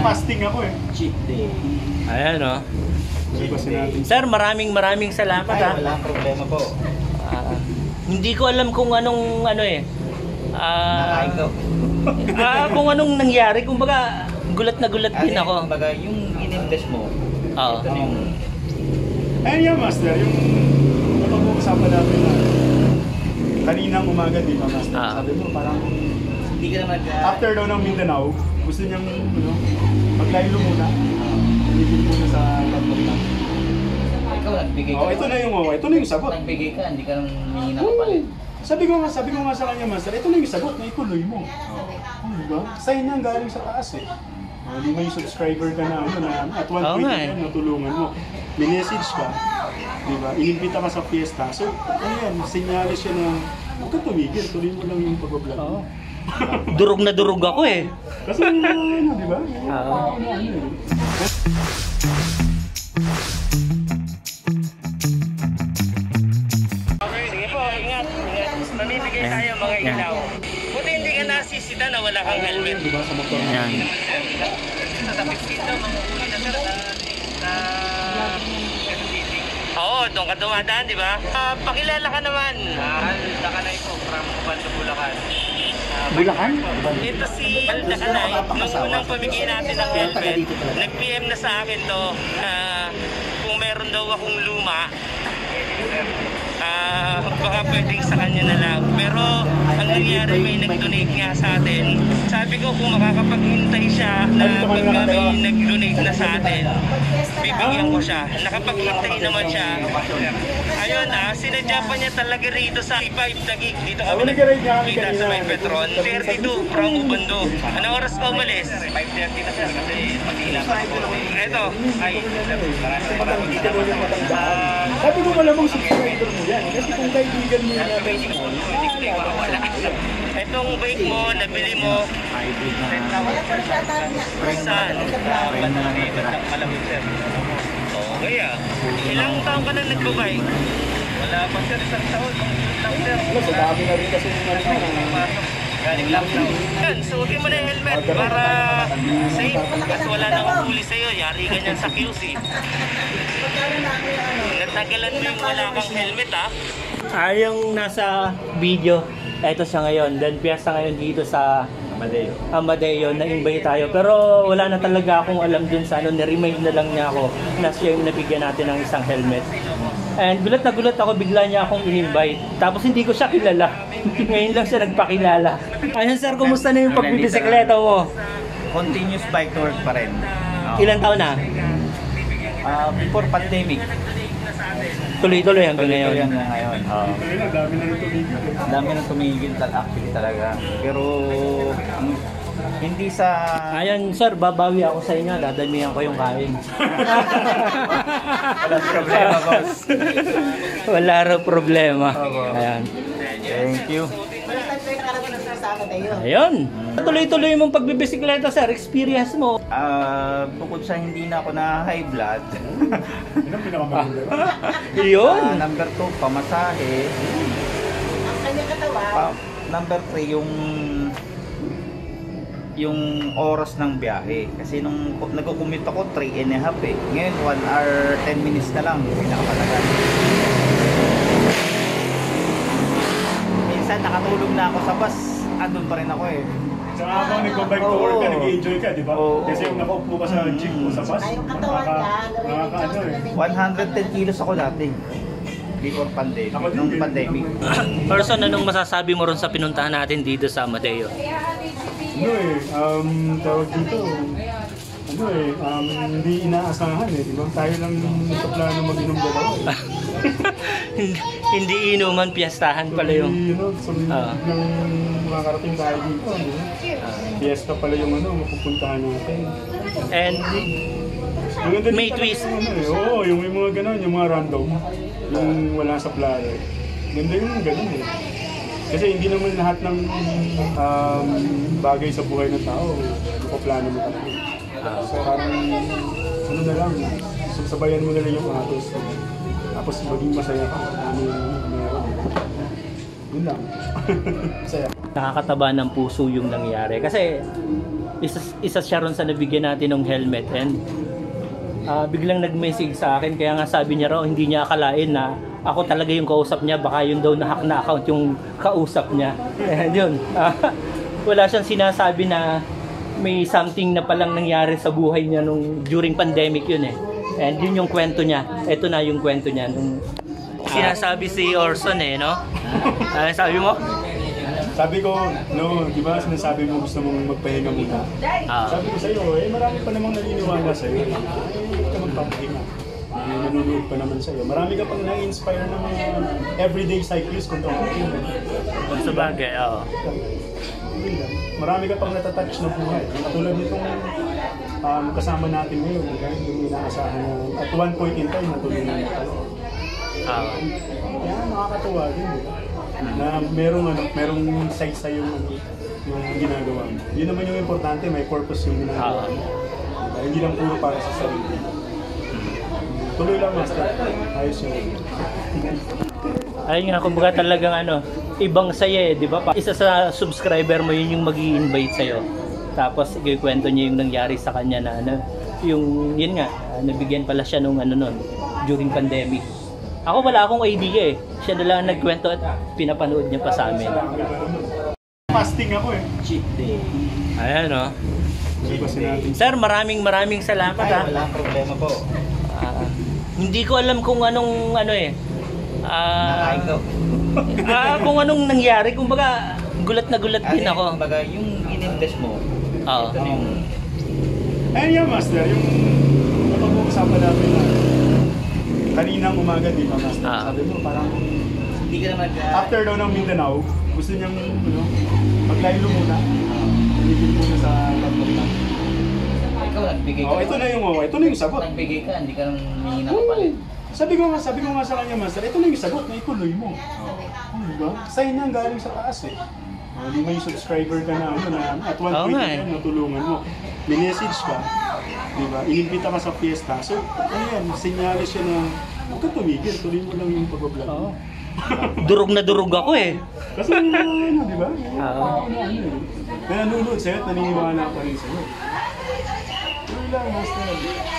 Fasting ako eh. Cheat day. Ayan o. Sir, maraming salamat ha. Walang problema po. Hindi ko alam kung anong ano eh. Nakain ko. Kung anong nangyari, kumbaga gulat na gulat din ako. Kumbaga yung in-invest mo. Oo. Ito yung... Ayun yan, Master, yung napag-uusapan natin na kaninang umaga, di ba, Master? Sabi mo, parang Hindi ka naman... after daw ng Mindanao, gusto niyang maglaylo muna. Hindi muna sa laptop na. Ikaw nagbigay ka. Oh, ito na yung sagot. Nagbigay ka, hindi ka nang humingi ng kapalit. Sabi ko nga sa kanya, Master, ito na yung sagot na ituloy mo. Diba? Sign yan galing sa taas eh. Hindi may subscriber ka na, at one point yan, natulungan mo. Minessage ka, diba? Inimbita ka sa fiesta. So, ayan, sinyalis siya na huwag ka tumigil, tuloy mo lang yung pag-vlog mo. Durog na durog ako eh. Kasi diba? Sige po, ingat. Mamimigay tayo mga ilaw. Buti hindi ka nasisita na wala kang helmet. Ayan. Tatapit dito, mga uli na sir na oo, doon ka dumadaan, di ba? Pakilala ka naman. Dakanay po, from Bando, Bulacan. Bulacan? Ito si Dakanay. Nung unang pamigay natin ng helmet, nag-PM na sa akin to kung meron daw akong luma, baka pwedeng sa kanya na lang. Pero ang nangyari, may nag-donate nga sa atin. Sabi ko kung makakapaghintay siya na pagka may nag-donate na sa atin, bibigyan ko siya. Nakapaghintay naman siya. Ayun sinadya pa niya talaga rito sa 5 na gig. Dito kami nagkita sa may Petron. 32 from Bando. Ano oras ka umalis? 5:30 na siya kasi pag-ila pa. Eto. Ay, maraming sabi ko malamang subscriber mo yan. Kasi kung kaibigan mo yan, itong bike mo, nabili mo saan? Okay ilang taon ka na nagbabike? Wala pa sir, isang taon. sa dami na rin kasi Galing lang daw. Yan, suotin mo na yung helmet para safe. Kasi wala nang huli sa'yo, yari ka niyan sa QC. Natagalan mo yung wala kang helmet yung nasa video, ito siya ngayon. Then piyesta ngayon dito sa Amadeo, na-invite tayo. Pero wala na talaga akong alam dun sa ni-remind na lang niya ako na siya yung nabigyan natin ng isang helmet. And gulat na gulat ako, bigla niya akong in-invite. Tapos hindi ko siya kilala. Ngayon lang siya nagpakilala. Ayun sir, kumusta na yung pagbibisikleta mo? Continuous bike to work pa rin. Ilang taon na? Before pandemic. Tuloy-tuloy hanggang ngayon. Dami nang tumigil actually talaga. Pero hindi sa... Ayun sir, babawi ako sa inyo. Dadamihan ko yung kain. Walang problema, boss. Wala raw problema. Ayan. Thank you. Ayun. Tuloy-tuloy mong pagbibisikleta sir, experience mo. Bukod sa hindi na ako na high blood. Yun ang pinakamaganda. Yun. Number 2, pamasahe. Number 3, yung oras ng biyahe. Kasi nung nagko-commute ako, 3.5 Ngayon, 1 hour 10 minutes na lang. Pinakamatagal. Minsan, nakatulog na ako sa bus. Andun pa rin ako eh. Saka habang nag-bike to work ka, nag-enjoy ka, di ba? Kasi yung nakaupo ka sa jeep o sa bus, nakaka 110 kilos ako dati. Before pandemic. Nung pandemic. Person, anong masasabi mo ron sa pinuntahan natin dito sa Amadeo? Tawag dito, hindi inaasahan di ba? Tayo lang nagpaplano mag-inom dalawa Hindi inuman, piyastahan pala yung... Nung makakarating tayo dito, piyesta pala yung mapupuntahan natin. And may twist. Oo, yung may mga gano'n, yung mga random, yung wala sa plano. Ganda yung gano'n Kasi hindi naman lahat ng bagay sa buhay ng tao, mapaplano mo talaga. So parang, na lang, sabayan mo na lang yung atos. Tapos maging masaya ka, ano yung meron. Yun lang. Masaya. Nakakataba ng puso yung nangyari. Kasi isa siya ron sa nabigyan natin ng helmet, and biglang nag-message sa akin, kaya nga sabi niya raw hindi niya akalain na ako talaga yung kausap niya, baka yun daw na hack na account yung kausap niya. And yun, wala siyang sinasabi na may something na palang nangyari sa buhay niya nung during pandemic yun eh. And yun yung kwento niya. Ito na yung kwento niya nung sinasabi si Orson eh, no? Sabi mo? Sabi ko, no, di ba sinasabi mo gusto mong magpahinga muna? Sabi ko sa'yo, marami pa namang naniniwala sa'yo. Hindi ka magpapahinga. Nanonood pa naman sa'yo. Marami ka pang na-inspire ng mga everyday cyclist kung tawagin. Sa bagay, oo. Marami ka pang natatouch na buhay. Katulad nitong kasama natin ngayon, yung inaasahan na at one point in time natulungan na tayo. Yan, nakakatuwa din. Na merong size yung ginagawa mo. Yun naman yung importante, may purpose yung ginagawa mo. Hindi lang puro para sa sarili. Tuloy lang, Master. Ayos yun. Ayun nga, kumbaga talagang ibang saya eh, di ba? Isa sa subscriber mo yun yung mag-i-invite sa'yo. Tapos ikikwento niya yung nangyari sa kanya na yun nga, nabigyan pala siya nung nun, during pandemic. Ako wala akong idea eh. Siya na lang nagkwento at pinapanood niya pa sa amin. Fasting ako eh. Cheat day. Ayan o. Sir, maraming salamat ha. Walang problema po. Hindi ko alam kung anong Nakain ko. kung anong nangyari. Kumbaga, gulat na gulat din ako. Kumbaga, yung in-invest mo, Oo. ito na yung... Ayun yan, Master. Yung napag-uusapan namin na kaninang umaga, di ba, Master? Sabi mo, parang Hindi ka naman... after daw ng Mindanao, gusto niyang mag-lilo muna. Nagigil muna sa laptop na. Ikaw, nagbigay ka. Ito na yung sagot. Nagbigay ka, hindi ka nang hingi na kapalit. Sabi ko nga sa kanya, Master, ito na yung sagot na ituloy mo. Diba? Sign yan galing sa taas eh. May subscriber ka na, at one point yan, natulungan mo. Minessage ka, diba? Inimbita ka sa fiesta. So, ayan, sinyalis siya na huwag ka tumigil, tuloy mo lang yung pag-vlog mo. Durog na durog ako eh. Kasi diba? Kaya nanonood sa'yo at naniniwala pa rin sa'yo. Tuloy lang, Master.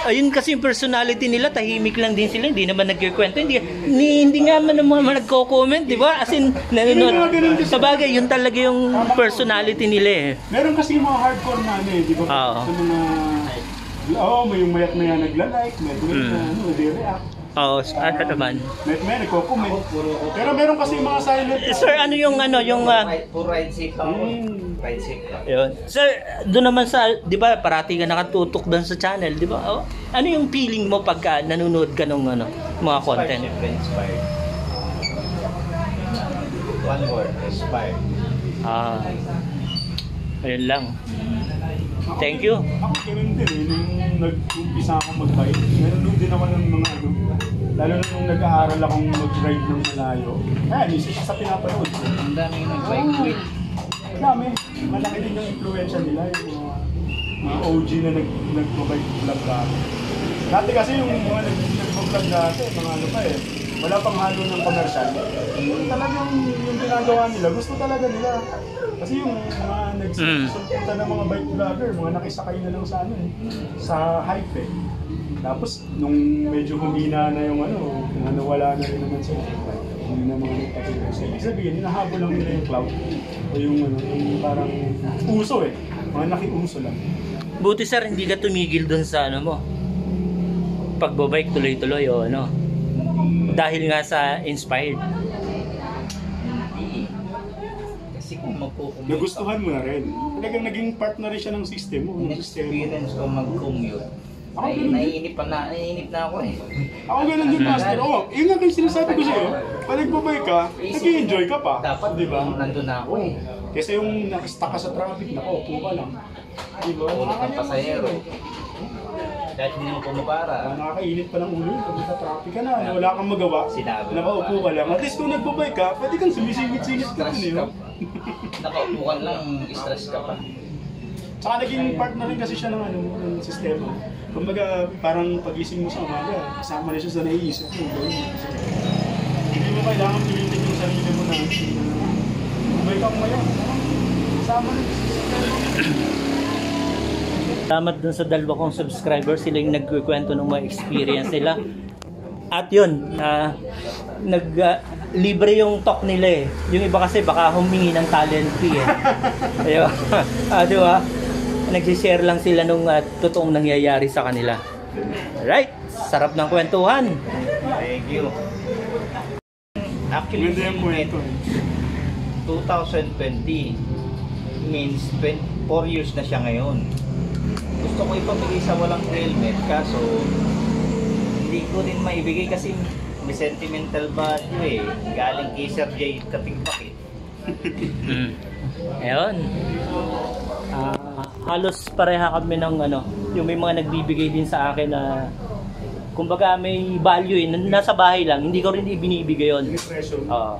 Ayun kasi yung personality nila, tahimik lang din sila, hindi naman nagkikwento, hindi nga naman nagko-comment, di ba? As in, nanonood. Sa bagay, yun talaga yung personality nila eh. Meron kasi yung mga hardcore na di ba? Sa mga, may yung mayat na yan nagla-like, may nag-react. Oo, ano naman. May nagko-comment. Pero meron kasi yung mga silent. Sir, ano yung Puro ride safe lang ako. Ride safe lang. Yun. Sir, doon naman sa, di ba, parati ka nakatutok doon sa channel, di ba? Oh, ano yung feeling mo pagka nanonood ka ng mga content? Inspired. One word, inspired. Ayun lang. Thank you. Ako ganun din eh, nung nag-umpisa akong mag-bike, nanonood din ako ng mga lalo na nung nag-aaral akong mag-ride ng malayo. Isa siya sa pinapanood. Ang dami yung nag-bike quit. Dami. Malaki din yung influensya nila, yung mga OG na nag-bike vlog dati. Dati kasi yung mga nag-vlog dati, mga wala pang halo ng komersyal. Talagang yung ginagawa nila, gusto talaga nila. Kasi yung mga nagsusulpunta ng mga bike vlogger, mga nakisakay na lang sa hype eh. Tapos nung medyo humina na yung nawala na rin naman sila. Hindi na mga nagpatuloy. So ibig sabihin, hinahabol lang nila yung cloud. O yung parang uso eh. Mga nakiuso lang. Buti sir, hindi ka tumigil dun sa mo. Pagbabike tuloy-tuloy o dahil nga sa inspired. Kasi kung magkukumute. Nagustuhan mo na rin. Talagang naging part na rin siya ng system mo. Experience ko mag-commute. Naiinip na ako eh. Ako ganun din, Master. Yun nga kayo sinasabi ko sa'yo. Pag nagbabike ka, nag-i-enjoy ka pa. Dapat diba? Nandun na ako eh. Kasi yung nakastuck ka sa traffic, upo ka lang. Diba? Ulit ang pasahero. Dahil hindi mo pumapara. Nakakainit pa ng ulo yun. Pag sa traffic ka na, wala kang magawa. Nakaupo ka lang. At least kung nagbabike ka, pwede kang sumisingit-singit ka rin. Nakaupo ka lang, stress ka pa. Tsaka naging part na rin kasi siya ng sistema. Kumbaga, parang pagising mo sa umaga, kasama na siya sa naiisip mo. Hindi mo kailangan pilitin yung sarili mo na umay ka umaya. Kasama na siya sa sistema. Salamat dun sa dalawa kong subscriber, sila yung nagkukwento ng mga experience nila. At yun, libre yung talk nila eh. Yung iba kasi baka humingi ng talent fee eh. Ayun. Di ba? Nagsishare lang sila nung totoong nangyayari sa kanila. Alright, sarap ng kwentuhan. Thank you. Actually, Ganda yung kwento. 2020 means 4 years na siya ngayon. Gusto ko ipamigay sa walang helmet, kaso hindi ko din maibigay kasi may sentimental value eh. Galing kay Sir Jay Katingpak eh. Ayun. Halos pareha kami ng yung may mga nagbibigay din sa akin na kumbaga may value eh, nasa bahay lang, hindi ko rin ibinibigay yun. Oo.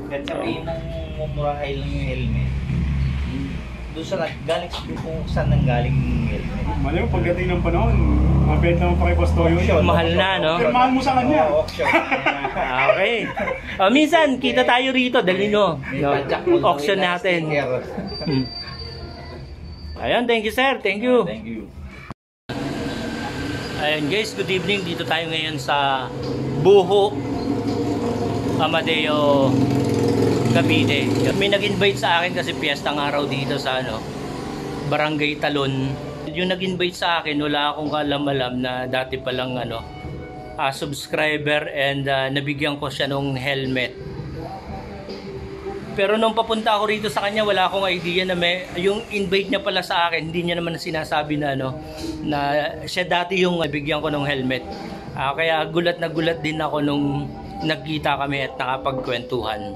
Kahit sabihin mong mumurahay lang yung helmet, doon sa galing kung saan nanggaling yung helmet. Mali mo, pagdating ng panahon, mabenta mo pa kay Boss Toyo yun. Mahal na, no? Pero mahal mo sa kanya. Auction. Okay. Minsan, kita tayo rito, dali nyo. Auction natin. Ayan, thank you sir, thank you. Thank you. Ayan guys, good evening. Dito tayo ngayon sa Buho, Amadeo, Cavite. May nag-invite sa akin kasi piyestang araw dito sa Barangay Talon. Yung nag-invite sa akin, wala akong kalam-alam na dati palang subscriber and nabigyan ko siya ng helmet. Pero nung papunta ako rito sa kanya, wala akong idea na yung invite niya pala sa akin, hindi niya naman sinasabi na na siya dati yung nabigyan ko ng helmet. Kaya gulat na gulat din ako nung nagkita kami at nakapagkwentuhan.